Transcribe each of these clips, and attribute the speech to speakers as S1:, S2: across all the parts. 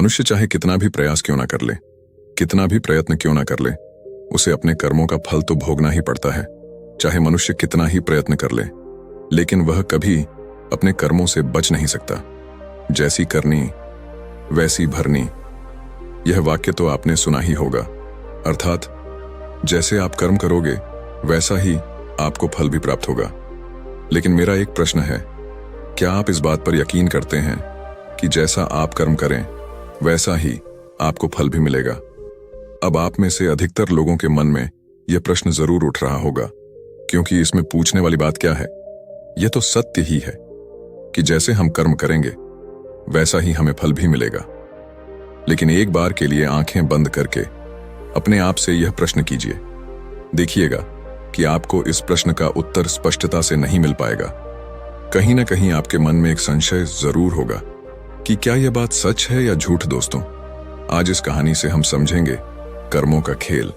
S1: मनुष्य चाहे कितना भी प्रयास क्यों ना कर ले, कितना भी प्रयत्न क्यों ना कर ले, उसे अपने कर्मों का फल तो भोगना ही पड़ता है। चाहे मनुष्य कितना ही प्रयत्न कर ले, लेकिन वह कभी अपने कर्मों से बच नहीं सकता। जैसी करनी वैसी भरनी, यह वाक्य तो आपने सुना ही होगा। अर्थात जैसे आप कर्म करोगे वैसा ही आपको फल भी प्राप्त होगा। लेकिन मेरा एक प्रश्न है, क्या आप इस बात पर यकीन करते हैं कि जैसा आप कर्म करें वैसा ही आपको फल भी मिलेगा? अब आप में से अधिकतर लोगों के मन में यह प्रश्न जरूर उठ रहा होगा, क्योंकि इसमें पूछने वाली बात क्या है? यह तो सत्य ही है कि जैसे हम कर्म करेंगे वैसा ही हमें फल भी मिलेगा। लेकिन एक बार के लिए आंखें बंद करके अपने आप से यह प्रश्न कीजिए। देखिएगा कि आपको इस प्रश्न का उत्तर स्पष्टता से नहीं मिल पाएगा। कहीं ना कहीं आपके मन में एक संशय जरूर होगा कि क्या यह बात सच है या झूठ। दोस्तों, आज इस कहानी से हम समझेंगे कर्मों का खेल।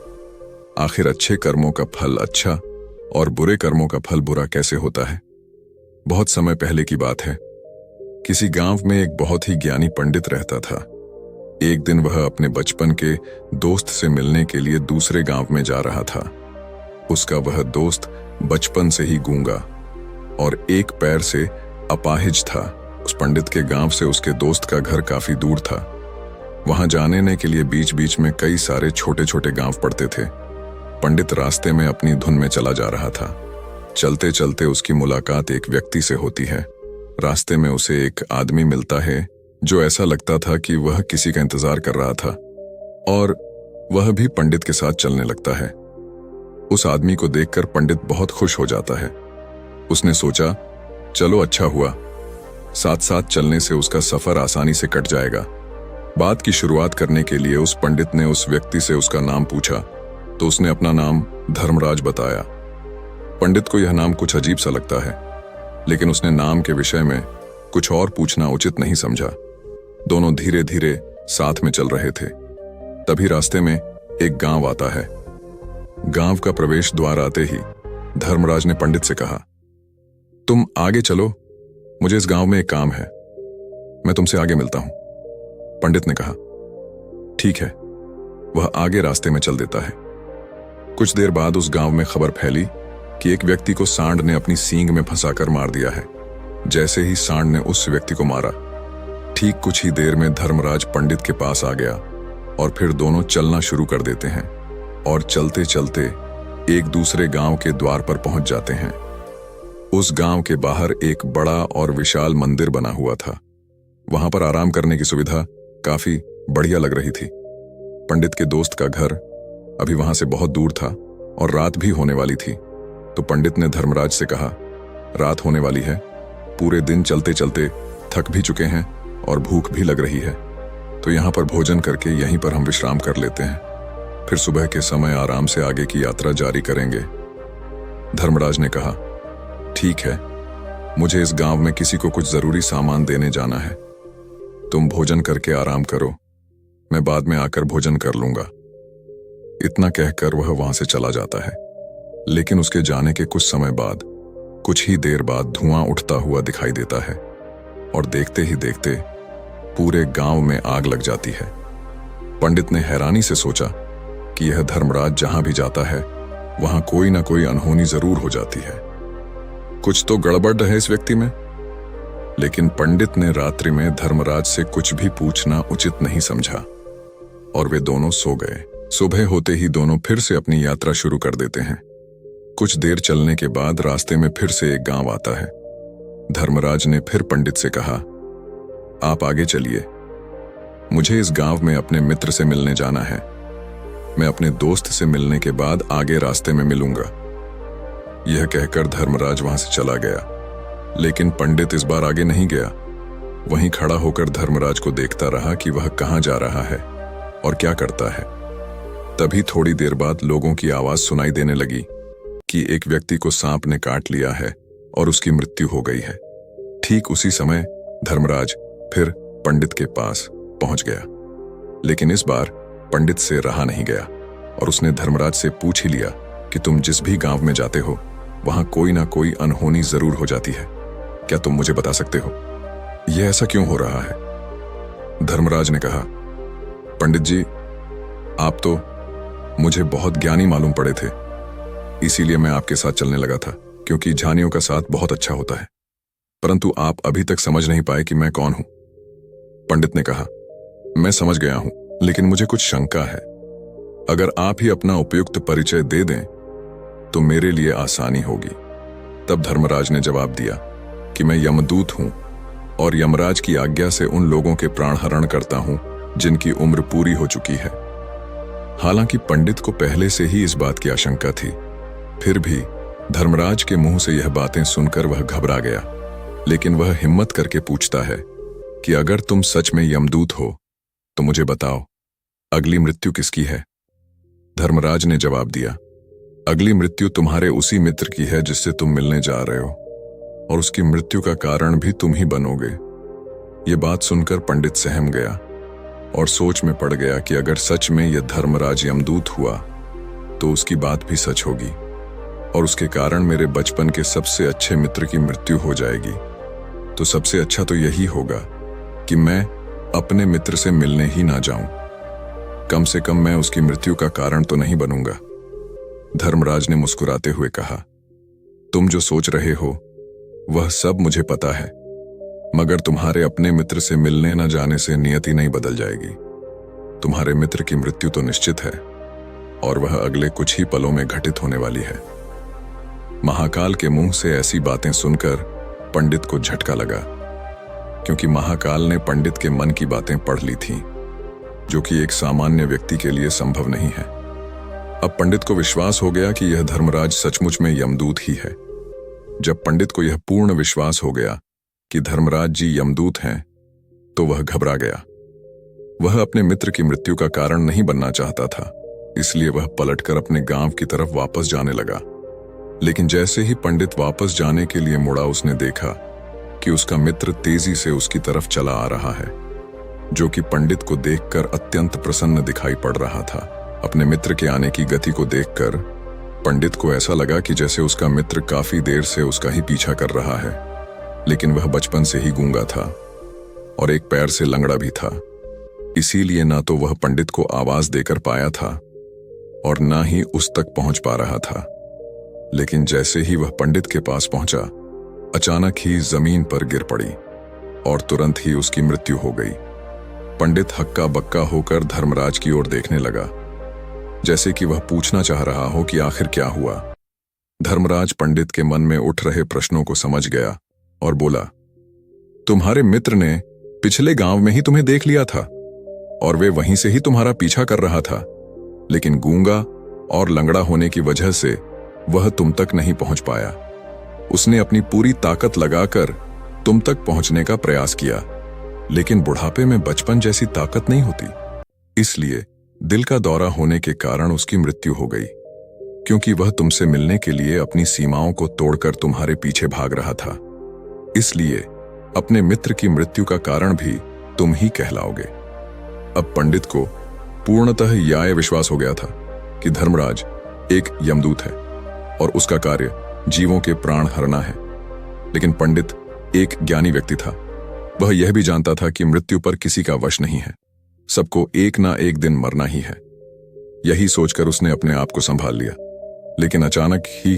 S1: आखिर अच्छे कर्मों का फल अच्छा और बुरे कर्मों का फल बुरा कैसे होता है। बहुत समय पहले की बात है। किसी गांव में एक बहुत ही ज्ञानी पंडित रहता था। एक दिन वह अपने बचपन के दोस्त से मिलने के लिए दूसरे गांव में जा रहा था। उसका वह दोस्त बचपन से ही गूंगा और एक पैर से अपाहिज था। उस पंडित के गांव से उसके दोस्त का घर काफी दूर था। वहां जाने के लिए बीच बीच में कई सारे छोटे छोटे गांव पड़ते थे। पंडित रास्ते में अपनी धुन में चला जा रहा था। चलते चलते उसकी मुलाकात एक व्यक्ति से होती है। रास्ते में उसे एक आदमी मिलता है जो ऐसा लगता था कि वह किसी का इंतजार कर रहा था, और वह भी पंडित के साथ चलने लगता है। उस आदमी को देखकर पंडित बहुत खुश हो जाता है। उसने सोचा, चलो अच्छा हुआ, साथ साथ चलने से उसका सफर आसानी से कट जाएगा। बात की शुरुआत करने के लिए उस पंडित ने उस व्यक्ति से उसका नाम पूछा, तो उसने अपना नाम धर्मराज बताया। पंडित को यह नाम कुछ अजीब सा लगता है, लेकिन उसने नाम के विषय में कुछ और पूछना उचित नहीं समझा। दोनों धीरे धीरे साथ में चल रहे थे। तभी रास्ते में एक गांव आता है। गांव का प्रवेश द्वार आते ही धर्मराज ने पंडित से कहा, तुम आगे चलो, मुझे इस गांव में एक काम है, मैं तुमसे आगे मिलता हूं। पंडित ने कहा, ठीक है। वह आगे रास्ते में चल देता है। कुछ देर बाद उस गांव में खबर फैली कि एक व्यक्ति को सांड ने अपनी सींग में फंसाकर मार दिया है। जैसे ही सांड ने उस व्यक्ति को मारा, ठीक कुछ ही देर में धर्मराज पंडित के पास आ गया और फिर दोनों चलना शुरू कर देते हैं और चलते चलते एक दूसरे गांव के द्वार पर पहुंच जाते हैं। उस गांव के बाहर एक बड़ा और विशाल मंदिर बना हुआ था। वहां पर आराम करने की सुविधा काफी बढ़िया लग रही थी। पंडित के दोस्त का घर अभी वहां से बहुत दूर था और रात भी होने वाली थी। तो पंडित ने धर्मराज से कहा, रात होने वाली है, पूरे दिन चलते चलते थक भी चुके हैं और भूख भी लग रही है, तो यहाँ पर भोजन करके यहीं पर हम विश्राम कर लेते हैं, फिर सुबह के समय आराम से आगे की यात्रा जारी करेंगे। धर्मराज ने कहा, ठीक है, मुझे इस गांव में किसी को कुछ जरूरी सामान देने जाना है, तुम भोजन करके आराम करो, मैं बाद में आकर भोजन कर लूंगा। इतना कहकर वह वहां से चला जाता है। लेकिन उसके जाने के कुछ समय बाद, कुछ ही देर बाद धुआं उठता हुआ दिखाई देता है और देखते ही देखते पूरे गांव में आग लग जाती है। पंडित ने हैरानी से सोचा कि यह धर्मराज जहां भी जाता है वहां कोई ना कोई अनहोनी जरूर हो जाती है, कुछ तो गड़बड़ है इस व्यक्ति में। लेकिन पंडित ने रात्रि में धर्मराज से कुछ भी पूछना उचित नहीं समझा और वे दोनों सो गए। सुबह होते ही दोनों फिर से अपनी यात्रा शुरू कर देते हैं। कुछ देर चलने के बाद रास्ते में फिर से एक गांव आता है। धर्मराज ने फिर पंडित से कहा, आप आगे चलिए, मुझे इस गांव में अपने मित्र से मिलने जाना है, मैं अपने दोस्त से मिलने के बाद आगे रास्ते में मिलूंगा। यह कहकर धर्मराज वहां से चला गया। लेकिन पंडित इस बार आगे नहीं गया। वहीं खड़ा होकर धर्मराज को देखता रहा कि वह कहां जा रहा है और क्या करता है। तभी थोड़ी देर बाद लोगों की आवाज सुनाई देने लगी कि एक व्यक्ति को सांप ने काट लिया है और उसकी मृत्यु हो गई है। ठीक उसी समय धर्मराज फिर पंडित के पास पहुंच गया। लेकिन इस बार पंडित से रहा नहीं गया और उसने धर्मराज से पूछ ही लिया कि तुम जिस भी गांव में जाते हो वहां कोई ना कोई अनहोनी जरूर हो जाती है, क्या तुम मुझे बता सकते हो, यह ऐसा क्यों हो रहा है? धर्मराज ने कहा, पंडित जी, आप तो मुझे बहुत ज्ञानी मालूम पड़े थे, इसीलिए मैं आपके साथ चलने लगा था, क्योंकि ज्ञानियों का साथ बहुत अच्छा होता है। परंतु आप अभी तक समझ नहीं पाए कि मैं कौन हूं। पंडित ने कहा, मैं समझ गया हूं, लेकिन मुझे कुछ शंका है। अगर आप ही अपना उपयुक्त परिचय दे दें तो मेरे लिए आसानी होगी। तब धर्मराज ने जवाब दिया कि मैं यमदूत हूं और यमराज की आज्ञा से उन लोगों के प्राण हरण करता हूं जिनकी उम्र पूरी हो चुकी है। हालांकि पंडित को पहले से ही इस बात की आशंका थी, फिर भी धर्मराज के मुंह से यह बातें सुनकर वह घबरा गया। लेकिन वह हिम्मत करके पूछता है कि अगर तुम सच में यमदूत हो तो मुझे बताओ, अगली मृत्यु किसकी है? धर्मराज ने जवाब दिया, अगली मृत्यु तुम्हारे उसी मित्र की है जिससे तुम मिलने जा रहे हो, और उसकी मृत्यु का कारण भी तुम ही बनोगे। ये बात सुनकर पंडित सहम गया और सोच में पड़ गया कि अगर सच में यह धर्मराज यमदूत हुआ तो उसकी बात भी सच होगी और उसके कारण मेरे बचपन के सबसे अच्छे मित्र की मृत्यु हो जाएगी। तो सबसे अच्छा तो यही होगा कि मैं अपने मित्र से मिलने ही ना जाऊं। कम से कम मैं उसकी मृत्यु का कारण तो नहीं बनूंगा। धर्मराज ने मुस्कुराते हुए कहा, तुम जो सोच रहे हो वह सब मुझे पता है, मगर तुम्हारे अपने मित्र से मिलने न जाने से नियति नहीं बदल जाएगी। तुम्हारे मित्र की मृत्यु तो निश्चित है और वह अगले कुछ ही पलों में घटित होने वाली है। महाकाल के मुंह से ऐसी बातें सुनकर पंडित को झटका लगा, क्योंकि महाकाल ने पंडित के मन की बातें पढ़ ली थीं, जो कि एक सामान्य व्यक्ति के लिए संभव नहीं है। अब पंडित को विश्वास हो गया कि यह धर्मराज सचमुच में यमदूत ही है। जब पंडित को यह पूर्ण विश्वास हो गया कि धर्मराज जी यमदूत हैं, तो वह घबरा गया। वह अपने मित्र की मृत्यु का कारण नहीं बनना चाहता था, इसलिए वह पलटकर अपने गांव की तरफ वापस जाने लगा। लेकिन जैसे ही पंडित वापस जाने के लिए मुड़ा, उसने देखा कि उसका मित्र तेजी से उसकी तरफ चला आ रहा है, जो कि पंडित को देखकर अत्यंत प्रसन्न दिखाई पड़ रहा था। अपने मित्र के आने की गति को देखकर पंडित को ऐसा लगा कि जैसे उसका मित्र काफी देर से उसका ही पीछा कर रहा है, लेकिन वह बचपन से ही गूंगा था और एक पैर से लंगड़ा भी था। इसीलिए ना तो वह पंडित को आवाज देकर पाया था और ना ही उस तक पहुंच पा रहा था। लेकिन जैसे ही वह पंडित के पास पहुंचा, अचानक ही जमीन पर गिर पड़ी और तुरंत ही उसकी मृत्यु हो गई। पंडित हक्का बक्का होकर धर्मराज की ओर देखने लगा, जैसे कि वह पूछना चाह रहा हो कि आखिर क्या हुआ। धर्मराज पंडित के मन में उठ रहे प्रश्नों को समझ गया और बोला, तुम्हारे मित्र ने पिछले गांव में ही तुम्हें देख लिया था और वे वहीं से ही तुम्हारा पीछा कर रहा था, लेकिन गूंगा और लंगड़ा होने की वजह से वह तुम तक नहीं पहुंच पाया। उसने अपनी पूरी ताकत लगाकर तुम तक पहुंचने का प्रयास किया, लेकिन बुढ़ापे में बचपन जैसी ताकत नहीं होती, इसलिए दिल का दौरा होने के कारण उसकी मृत्यु हो गई, क्योंकि वह तुमसे मिलने के लिए अपनी सीमाओं को तोड़कर तुम्हारे पीछे भाग रहा था। इसलिए अपने मित्र की मृत्यु का कारण भी तुम ही कहलाओगे। अब पंडित को पूर्णतः यह विश्वास हो गया था कि धर्मराज एक यमदूत है और उसका कार्य जीवों के प्राण हरना है। लेकिन पंडित एक ज्ञानी व्यक्ति था। वह यह भी जानता था कि मृत्यु पर किसी का वश नहीं है, सबको एक ना एक दिन मरना ही है। यही सोचकर उसने अपने आप को संभाल लिया। लेकिन अचानक ही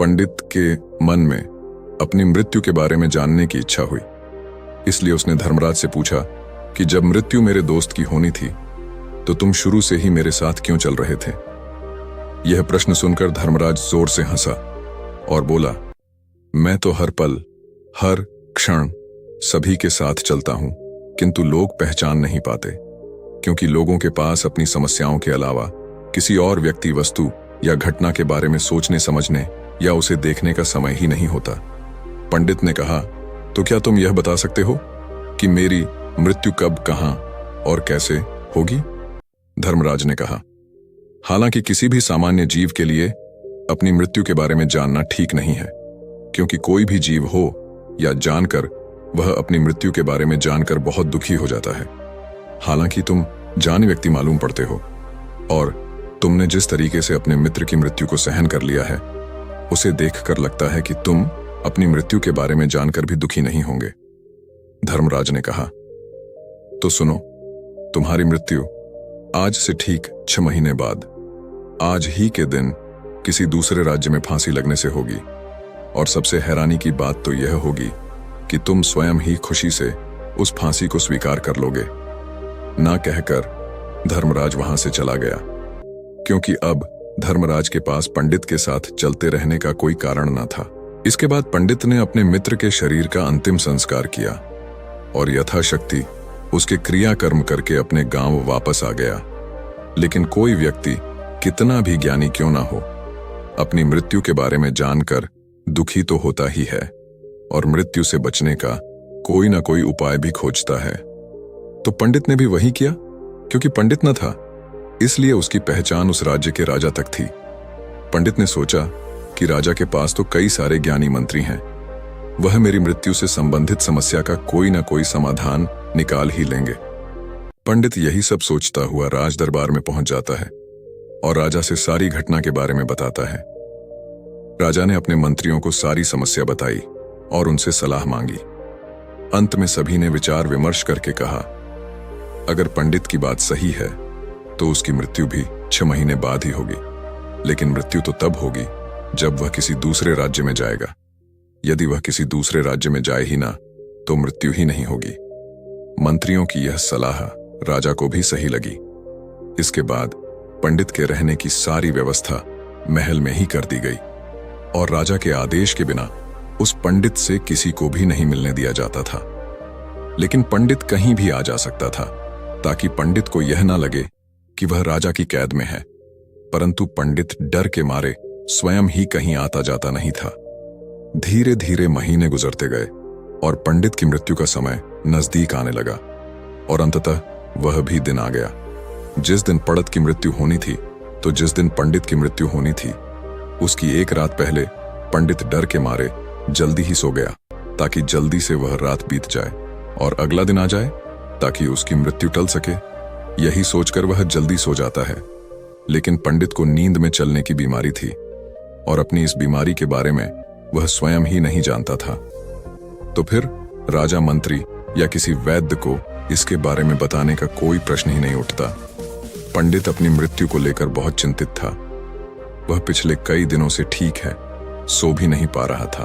S1: पंडित के मन में अपनी मृत्यु के बारे में जानने की इच्छा हुई। इसलिए उसने धर्मराज से पूछा कि जब मृत्यु मेरे दोस्त की होनी थी तो तुम शुरू से ही मेरे साथ क्यों चल रहे थे? यह प्रश्न सुनकर धर्मराज जोर से हंसा और बोला, मैं तो हर पल हर क्षण सभी के साथ चलता हूं, किंतु लोग पहचान नहीं पाते, क्योंकि लोगों के पास अपनी समस्याओं के अलावा किसी और व्यक्ति, वस्तु या घटना के बारे में सोचने समझने या उसे देखने का समय ही नहीं होता। पंडित ने कहा, तो क्या तुम यह बता सकते हो कि मेरी मृत्यु कब, कहां और कैसे होगी? धर्मराज ने कहा, हालांकि किसी भी सामान्य जीव के लिए अपनी मृत्यु के बारे में जानना ठीक नहीं है, क्योंकि कोई भी जीव हो या जानकर वह अपनी मृत्यु के बारे में जानकर बहुत दुखी हो जाता है। हालांकि तुम जानी व्यक्ति मालूम पड़ते हो और तुमने जिस तरीके से अपने मित्र की मृत्यु को सहन कर लिया है, उसे देखकर लगता है कि तुम अपनी मृत्यु के बारे में जानकर भी दुखी नहीं होंगे। धर्मराज ने कहा, तो सुनो, तुम्हारी मृत्यु आज से ठीक 6 महीने बाद आज ही के दिन किसी दूसरे राज्य में फांसी लगने से होगी। और सबसे हैरानी की बात तो यह होगी कि तुम स्वयं ही खुशी से उस फांसी को स्वीकार कर लोगे। ना कहकर धर्मराज वहां से चला गया, क्योंकि अब धर्मराज के पास पंडित के साथ चलते रहने का कोई कारण न था। इसके बाद पंडित ने अपने मित्र के शरीर का अंतिम संस्कार किया और यथाशक्ति उसके क्रियाकर्म करके अपने गांव वापस आ गया। लेकिन कोई व्यक्ति कितना भी ज्ञानी क्यों ना हो, अपनी मृत्यु के बारे में जानकर दुखी तो होता ही है और मृत्यु से बचने का कोई ना कोई उपाय भी खोजता है। तो पंडित ने भी वही किया। क्योंकि पंडित न था, इसलिए उसकी पहचान उस राज्य के राजा तक थी। पंडित ने सोचा कि राजा के पास तो कई सारे ज्ञानी मंत्री हैं, वह मेरी मृत्यु से संबंधित समस्या का कोई ना कोई समाधान निकाल ही लेंगे। पंडित यही सब सोचता हुआ राज दरबार में पहुंच जाता है और राजा से सारी घटना के बारे में बताता है। राजा ने अपने मंत्रियों को सारी समस्या बताई और उनसे सलाह मांगी। अंत में सभी ने विचार विमर्श करके कहा, अगर पंडित की बात सही है तो उसकी मृत्यु भी 6 महीने बाद ही होगी। लेकिन मृत्यु तो तब होगी जब वह किसी दूसरे राज्य में जाएगा। यदि वह किसी दूसरे राज्य में जाए ही ना तो मृत्यु ही नहीं होगी। मंत्रियों की यह सलाह राजा को भी सही लगी। इसके बाद पंडित के रहने की सारी व्यवस्था महल में ही कर दी गई और राजा के आदेश के बिना उस पंडित से किसी को भी नहीं मिलने दिया जाता था। लेकिन पंडित कहीं भी आ जा सकता था, ताकि पंडित को यह ना लगे कि वह राजा की कैद में है। परंतु पंडित डर के मारे स्वयं ही कहीं आता जाता नहीं था। धीरे धीरे महीने गुजरते गए और पंडित की मृत्यु का समय नजदीक आने लगा और अंततः वह भी दिन आ गया। जिस दिन पड़त की मृत्यु होनी थी, तो जिस दिन पंडित की मृत्यु होनी थी, उसकी एक रात पहले पंडित डर के मारे जल्दी ही सो गया, ताकि जल्दी से वह रात बीत जाए और अगला दिन आ जाए, ताकि उसकी मृत्यु टल सके। यही सोचकर वह जल्दी सो जाता है। लेकिन पंडित को नींद में चलने की बीमारी थी और अपनी इस बीमारी के बारे में वह स्वयं ही नहीं जानता था। तो फिर राजा, मंत्री या किसी वैद्य को इसके बारे में बताने का कोई प्रश्न ही नहीं उठता। पंडित अपनी मृत्यु को लेकर बहुत चिंतित था। वह पिछले कई दिनों से ठीक है, सो भी नहीं पा रहा था।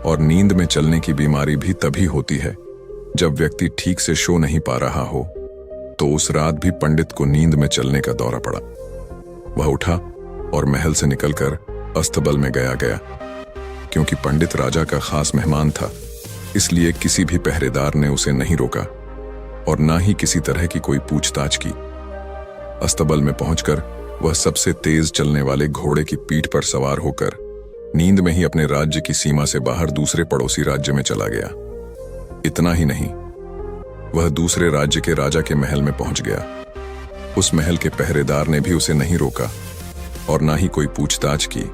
S1: और नींद में चलने की बीमारी भी तभी होती है जब व्यक्ति ठीक से सो नहीं पा रहा हो। तो उस रात भी पंडित को नींद में चलने का दौरा पड़ा। वह उठा और महल से निकलकर अस्तबल में गया। क्योंकि पंडित राजा का खास मेहमान था, इसलिए किसी भी पहरेदार ने उसे नहीं रोका और ना ही किसी तरह की कोई पूछताछ की। अस्तबल में पहुंचकर वह सबसे तेज चलने वाले घोड़े की पीठ पर सवार होकर नींद में ही अपने राज्य की सीमा से बाहर दूसरे पड़ोसी राज्य में चला गया। इतना ही नहीं, वह दूसरे राज्य के राजा के महल में पहुंच गया। उस महल के पहरेदार ने भी उसे नहीं रोका और ना ही कोई पूछताछ की।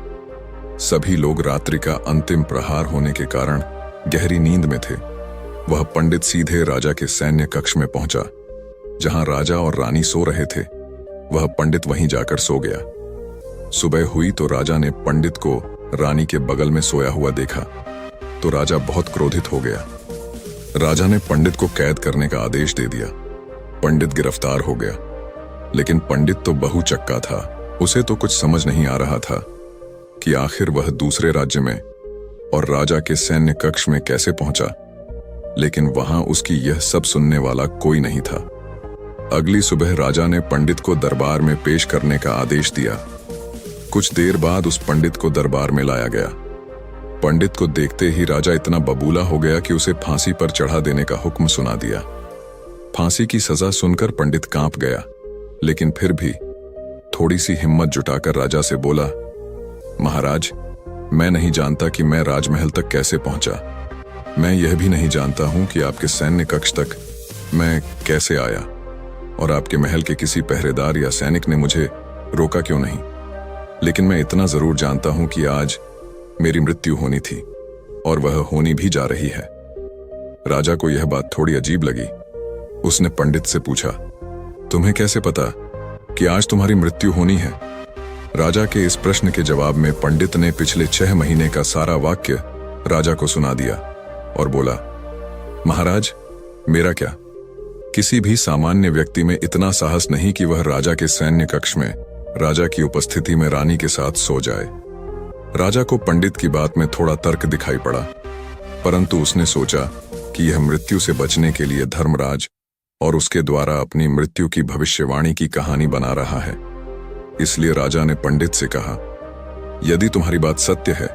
S1: सभी लोग रात्रि का अंतिम प्रहार होने के कारण गहरी नींद में थे। वह पंडित सीधे राजा के सैन्य कक्ष में पहुंचा, जहां राजा और रानी सो रहे थे। वह पंडित वहीं जाकर सो गया। सुबह हुई तो राजा ने पंडित को रानी के बगल में सोया हुआ देखा तो राजा बहुत क्रोधित हो गया। राजा ने पंडित को कैद करने का आदेश दे दिया। पंडित गिरफ्तार हो गया। लेकिन पंडित तो बहुचक्का था। उसे तो कुछ समझ नहीं आ रहा था कि आखिर वह दूसरे राज्य में और राजा के सैन्य कक्ष में कैसे पहुंचा। लेकिन वहां उसकी यह सब सुनने वाला कोई नहीं था। अगली सुबह राजा ने पंडित को दरबार में पेश करने का आदेश दिया। कुछ देर बाद उस पंडित को दरबार में लाया गया। पंडित को देखते ही राजा इतना बबूला हो गया कि उसे फांसी पर चढ़ा देने का हुक्म सुना दिया। फांसी की सजा सुनकर पंडित कांप गया, लेकिन फिर भी थोड़ी सी हिम्मत जुटाकर राजा से बोला, महाराज, मैं नहीं जानता कि मैं राजमहल तक कैसे पहुंचा। मैं यह भी नहीं जानता हूं कि आपके सैन्य कक्ष तक मैं कैसे आया और आपके महल के किसी पहरेदार या सैनिक ने मुझे रोका क्यों नहीं। लेकिन मैं इतना जरूर जानता हूं कि आज मेरी मृत्यु होनी थी और वह होनी भी जा रही है। राजा को यह बात थोड़ी अजीब लगी। उसने पंडित से पूछा, तुम्हें कैसे पता कि आज तुम्हारी मृत्यु होनी है? राजा के इस प्रश्न के जवाब में पंडित ने पिछले 6 महीने का सारा वाक्य राजा को सुना दिया और बोला, महाराज, मेरा क्या, किसी भी सामान्य व्यक्ति में इतना साहस नहीं कि वह राजा के सैन्य कक्ष में राजा की उपस्थिति में रानी के साथ सो जाए। राजा को पंडित की बात में थोड़ा तर्क दिखाई पड़ा, परंतु उसने सोचा कि यह मृत्यु से बचने के लिए धर्मराज और उसके द्वारा अपनी मृत्यु की भविष्यवाणी की कहानी बना रहा है। इसलिए राजा ने पंडित से कहा, यदि तुम्हारी बात सत्य है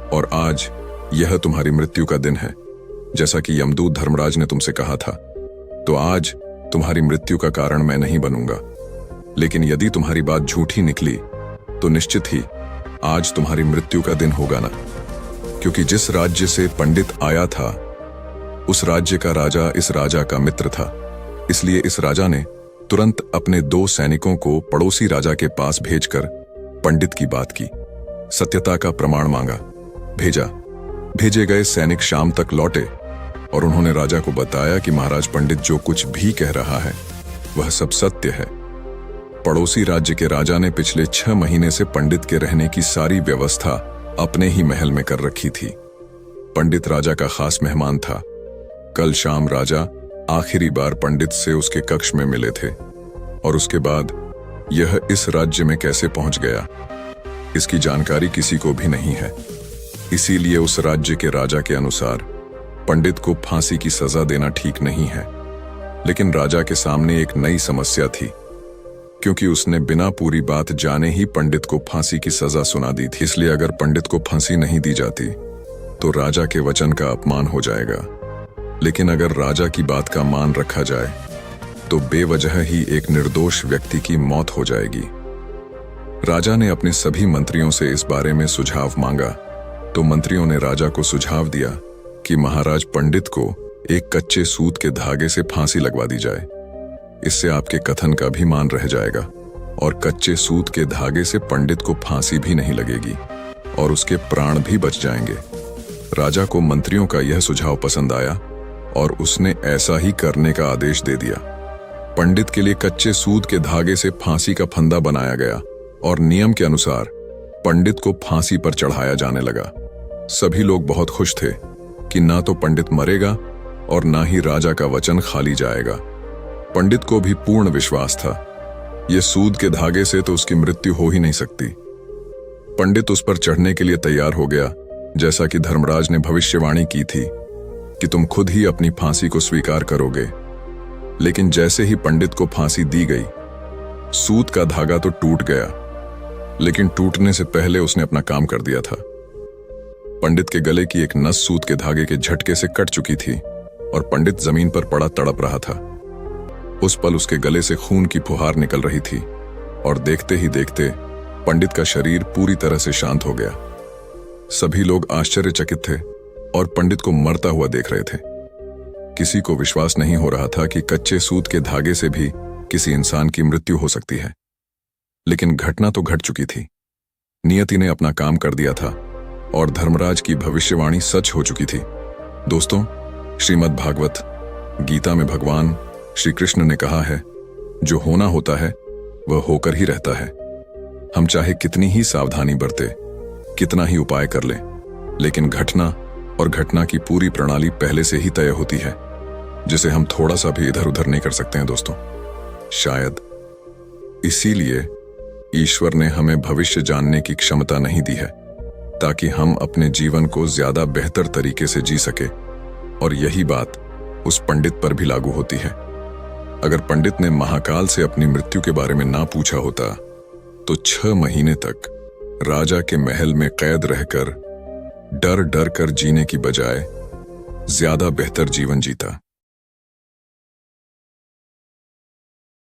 S1: और आज यह तुम्हारी मृत्यु का दिन है, जैसा कि यमदूत धर्मराज ने तुमसे कहा था, तो आज तुम्हारी मृत्यु का कारण मैं नहीं बनूंगा। लेकिन यदि तुम्हारी बात झूठी निकली तो निश्चित ही आज तुम्हारी मृत्यु का दिन होगा ना, क्योंकि जिस राज्य से पंडित आया था उस राज्य का राजा इस राजा का मित्र था। इसलिए इस राजा ने तुरंत अपने 2 सैनिकों को पड़ोसी राजा के पास भेजकर पंडित की बात की, सत्यता का प्रमाण मांगा, भेजे गए सैनिक शाम तक लौटे और उन्होंने राजा को बताया कि महाराज पंडित जो कुछ भी कह रहा है वह सब सत्य है। पड़ोसी राज्य के राजा ने पिछले 6 महीने से पंडित के रहने की सारी व्यवस्था अपने ही महल में कर रखी थी। पंडित राजा का खास मेहमान था। कल शाम राजा आखिरी बार पंडित से उसके कक्ष में मिले थे और उसके बाद यह इस राज्य में कैसे पहुंच गया, इसकी जानकारी किसी को भी नहीं है। इसीलिए उस राज्य के राजा के अनुसार पंडित को फांसी की सजा देना ठीक नहीं है। लेकिन राजा के सामने एक नई समस्या थी, क्योंकि उसने बिना पूरी बात जाने ही पंडित को फांसी की सजा सुना दी थी। इसलिए अगर पंडित को फांसी नहीं दी जाती तो राजा के वचन का अपमान हो जाएगा, लेकिन अगर राजा की बात का मान रखा जाए तो बेवजह ही एक निर्दोष व्यक्ति की मौत हो जाएगी। राजा ने अपने सभी मंत्रियों से इस बारे में सुझाव मांगा, तो मंत्रियों ने राजा को सुझाव दिया कि महाराज पंडित को एक कच्चे सूत के धागे से फांसी लगवा दी जाए। इससे आपके कथन का भी मान रह जाएगा और कच्चे सूत के धागे से पंडित को फांसी भी नहीं लगेगी और उसके प्राण भी बच जाएंगे। राजा को मंत्रियों का यह सुझाव पसंद आया और उसने ऐसा ही करने का आदेश दे दिया। पंडित के लिए कच्चे सूत के धागे से फांसी का फंदा बनाया गया और नियम के अनुसार पंडित को फांसी पर चढ़ाया जाने लगा। सभी लोग बहुत खुश थे कि ना तो पंडित मरेगा और ना ही राजा का वचन खाली जाएगा। पंडित को भी पूर्ण विश्वास था, यह सूद के धागे से तो उसकी मृत्यु हो ही नहीं सकती। पंडित उस पर चढ़ने के लिए तैयार हो गया, जैसा कि धर्मराज ने भविष्यवाणी की थी कि तुम खुद ही अपनी फांसी को स्वीकार करोगे। लेकिन जैसे ही पंडित को फांसी दी गई, सूत का धागा तो टूट गया, लेकिन टूटने से पहले उसने अपना काम कर दिया था। पंडित के गले की एक नस सूत के धागे के झटके से कट चुकी थी और पंडित जमीन पर पड़ा तड़प रहा था। उस पल उसके गले से खून की फुहार निकल रही थी और देखते ही देखते पंडित का शरीर पूरी तरह से शांत हो गया। सभी लोग आश्चर्यचकित थे और पंडित को मरता हुआ देख रहे थे। किसी को विश्वास नहीं हो रहा था कि कच्चे सूत के धागे से भी किसी इंसान की मृत्यु हो सकती है। लेकिन घटना तो घट चुकी थी। नियति ने अपना काम कर दिया था और धर्मराज की भविष्यवाणी सच हो चुकी थी। दोस्तों, श्रीमद् भागवत गीता में भगवान श्री कृष्ण ने कहा है, जो होना होता है वह होकर ही रहता है। हम चाहे कितनी ही सावधानी बरते, कितना ही उपाय कर लें, लेकिन घटना और घटना की पूरी प्रणाली पहले से ही तय होती है, जिसे हम थोड़ा सा भी इधर उधर नहीं कर सकते हैं। दोस्तों, शायद इसीलिए ईश्वर ने हमें भविष्य जानने की क्षमता नहीं दी है, ताकि हम अपने जीवन को ज्यादा बेहतर तरीके से जी सके। और यही बात उस पंडित पर भी लागू होती है। अगर पंडित ने महाकाल से अपनी मृत्यु के बारे में ना पूछा होता तो 6 महीने तक राजा के महल में कैद रहकर डर डर कर जीने की बजाय ज्यादा बेहतर जीवन जीता।